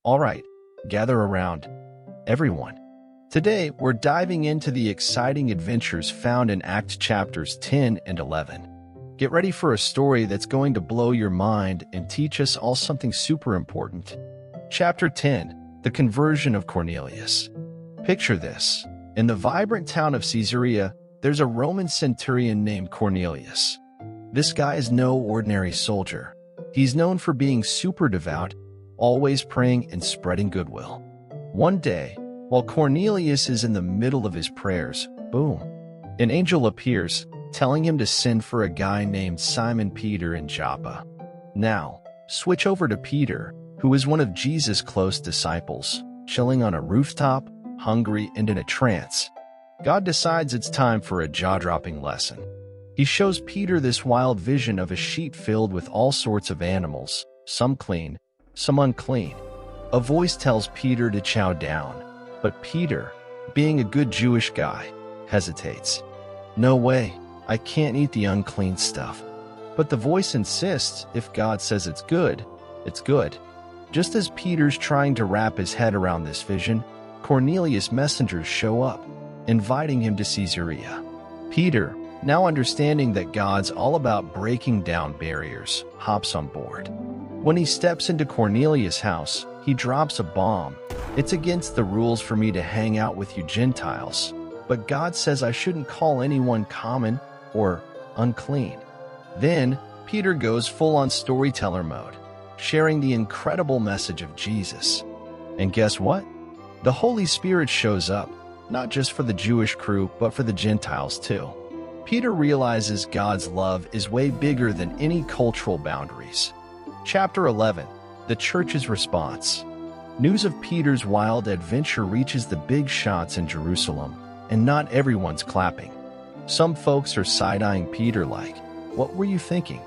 All right, gather around, everyone. Today, we're diving into the exciting adventures found in Acts chapters 10 and 11. Get ready for a story that's going to blow your mind and teach us all something super important. Chapter 10, the conversion of Cornelius. Picture this. In the vibrant town of Caesarea, there's a Roman centurion named Cornelius. This guy is no ordinary soldier. He's known for being super devout, always praying and spreading goodwill. One day, while Cornelius is in the middle of his prayers, boom, an angel appears, telling him to send for a guy named Simon Peter in Joppa. Now, switch over to Peter, who is one of Jesus' close disciples, chilling on a rooftop, hungry and in a trance. God decides it's time for a jaw-dropping lesson. He shows Peter this wild vision of a sheet filled with all sorts of animals, some clean, some unclean. A voice tells Peter to chow down, but Peter, being a good Jewish guy, hesitates. No way, I can't eat the unclean stuff. But the voice insists if God says it's good, it's good. Just as Peter's trying to wrap his head around this vision, Cornelius' messengers show up, inviting him to Caesarea. Peter, now understanding that God's all about breaking down barriers, hops on board. When he steps into Cornelius' house, he drops a bomb. It's against the rules for me to hang out with you Gentiles, but God says I shouldn't call anyone common or unclean. Then, Peter goes full-on storyteller mode, sharing the incredible message of Jesus. And guess what? The Holy Spirit shows up, not just for the Jewish crew, but for the Gentiles too. Peter realizes God's love is way bigger than any cultural boundaries. Chapter 11, the church's response. News of Peter's wild adventure reaches the big shots in Jerusalem, and not everyone's clapping. Some folks are side-eyeing Peter like, "What were you thinking?"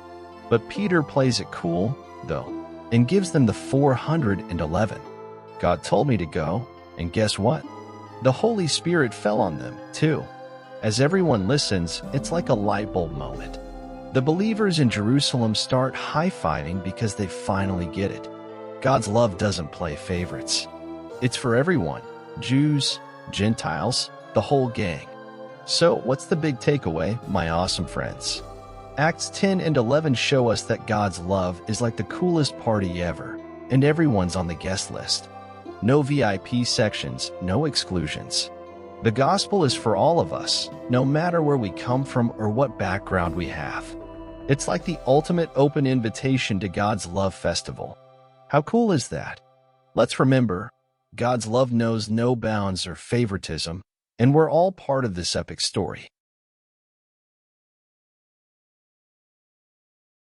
But Peter plays it cool, though, and gives them the 411. God told me to go, and guess what? The Holy Spirit fell on them, too. As everyone listens, it's like a light bulb moment. The believers in Jerusalem start high-fiving because they finally get it. God's love doesn't play favorites. It's for everyone, Jews, Gentiles, the whole gang. So, what's the big takeaway, my awesome friends? Acts 10 and 11 show us that God's love is like the coolest party ever, and everyone's on the guest list. No VIP sections, no exclusions. The gospel is for all of us, no matter where we come from or what background we have. It's like the ultimate open invitation to God's love festival. How cool is that? Let's remember, God's love knows no bounds or favoritism, and we're all part of this epic story.